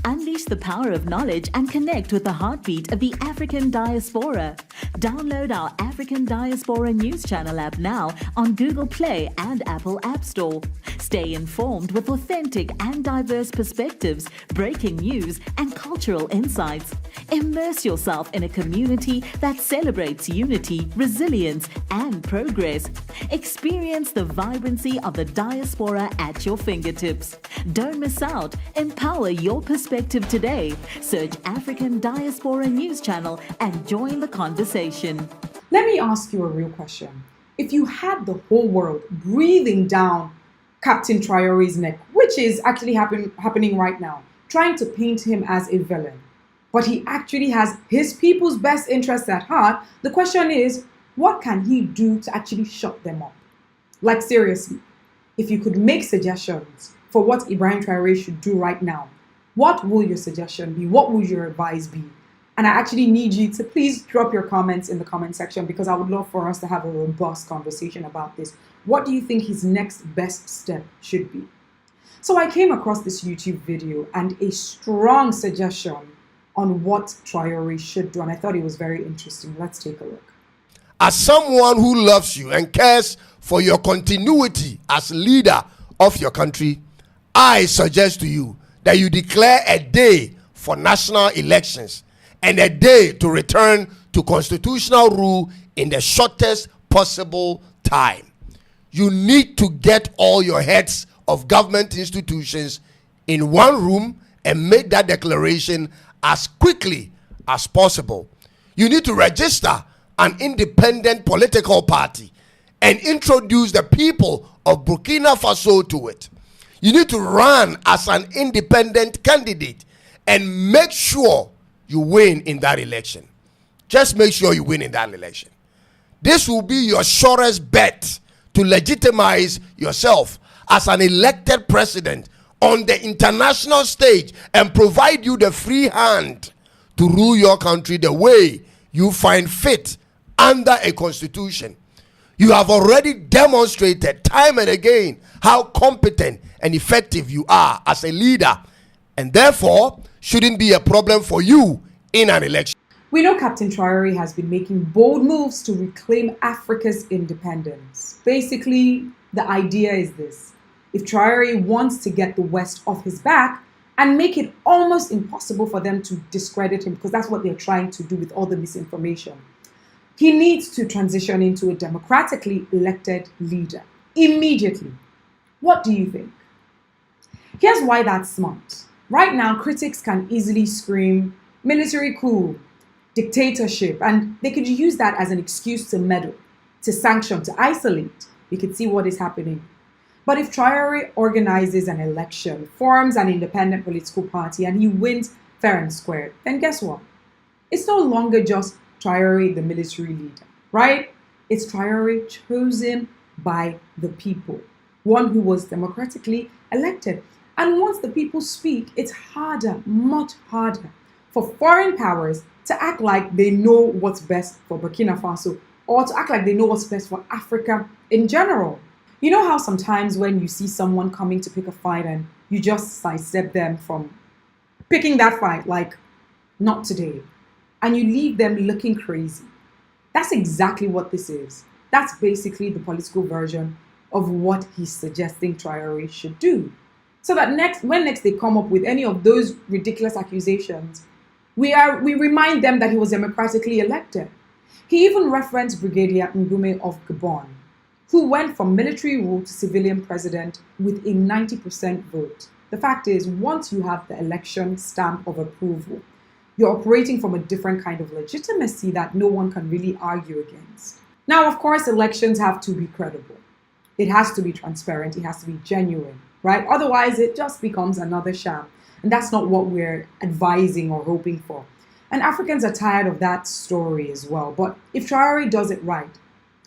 Unleash the power of knowledge and connect with the heartbeat of the African diaspora. Download our African Diaspora News Channel app now on Google Play and Apple App Store. Stay informed with authentic and diverse perspectives, breaking news, and cultural insights. Immerse yourself in a community that celebrates unity, resilience, and progress. Experience the vibrancy of the diaspora at your fingertips. Don't miss out. Empower your perspective today. Search African Diaspora News Channel and join the conversation. Let me ask you a real question. If you had the whole world breathing down Captain Traoré's neck, which is actually happening right now, trying to paint him as a villain, but he actually has his people's best interests at heart, the question is, what can he do to actually shut them up? Like seriously, if you could make suggestions for what Ibrahim Traoré should do right now, what will your suggestion be? What will your advice be? And I actually need you to please drop your comments in the comment section, because I would love for us to have a robust conversation about this. What do you think his next best step should be? So I came across this YouTube video and a strong suggestion on what Traoré should do, and I thought it was very interesting. Let's take a look. As someone who loves you and cares for your continuity as leader of your country, I suggest to you that you declare a day for national elections and a day to return to constitutional rule in the shortest possible time. You need to get all your heads of government institutions in one room and make that declaration as quickly as possible. You need to register an independent political party and introduce the people of Burkina Faso to it. You need to run as an independent candidate and make sure you win in that election. Just make sure you win in that election. This will be your surest bet to legitimize yourself as an elected president on the international stage and provide you the free hand to rule your country the way you find fit under a constitution. You have already demonstrated time and again how competent and effective you are as a leader, and therefore shouldn't be a problem for you in an election. We know Captain Traoré has been making bold moves to reclaim Africa's independence. Basically, the idea is this: if Traoré wants to get the West off his back and make it almost impossible for them to discredit him, because that's what they're trying to do with all the misinformation, he needs to transition into a democratically elected leader immediately. What do you think? Here's why that's smart. Right now, critics can easily scream military coup, dictatorship, and they could use that as an excuse to meddle, to sanction, to isolate. You can see what is happening. But if Traoré organizes an election, forms an independent political party, and he wins fair and square, then guess what? It's no longer just Traoré, the military leader, right? It's Traoré chosen by the people, one who was democratically elected. And once the people speak, it's harder, much harder, for foreign powers to act like they know what's best for Burkina Faso, or to act like they know what's best for Africa in general. You know how sometimes when you see someone coming to pick a fight and you just sidestep them from picking that fight, like, not today, and you leave them looking crazy? That's exactly what this is. That's basically the political version of what he's suggesting Traoré should do. So that when next they come up with any of those ridiculous accusations, we remind them that he was democratically elected. He even referenced Brigadier Ngume of Gabon, who went from military rule to civilian president with a 90% vote. The fact is, once you have the election stamp of approval, you're operating from a different kind of legitimacy that no one can really argue against. Now, of course, elections have to be credible. It has to be transparent. It has to be genuine, right? Otherwise, it just becomes another sham. And that's not what we're advising or hoping for. And Africans are tired of that story as well. But if Traoré does it right,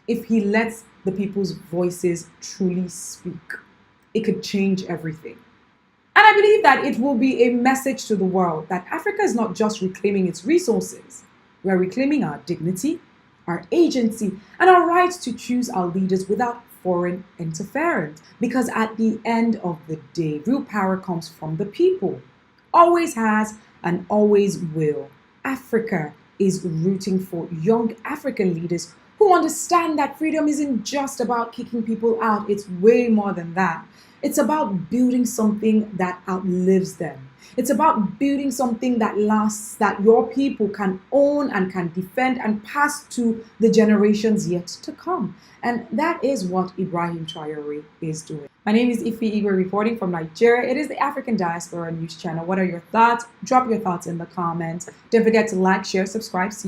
if he lets the people's voices truly speak, it could change everything. And I believe that it will be a message to the world that Africa is not just reclaiming its resources. We are reclaiming our dignity, our agency, and our right to choose our leaders without foreign interference. Because at the end of the day, real power comes from the people. always has, and always will. Africa is rooting for young African leaders who understand that freedom isn't just about kicking people out, it's way more than that. It's about building something that outlives them. It's about building something that lasts, that your people can own and can defend and pass to the generations yet to come. And that is what Ibrahim Traoré is doing. My name is Ify Igwe, reporting from Nigeria. It is the African Diaspora News Channel. What are your thoughts? Drop your thoughts in the comments. Don't forget to like, share, subscribe.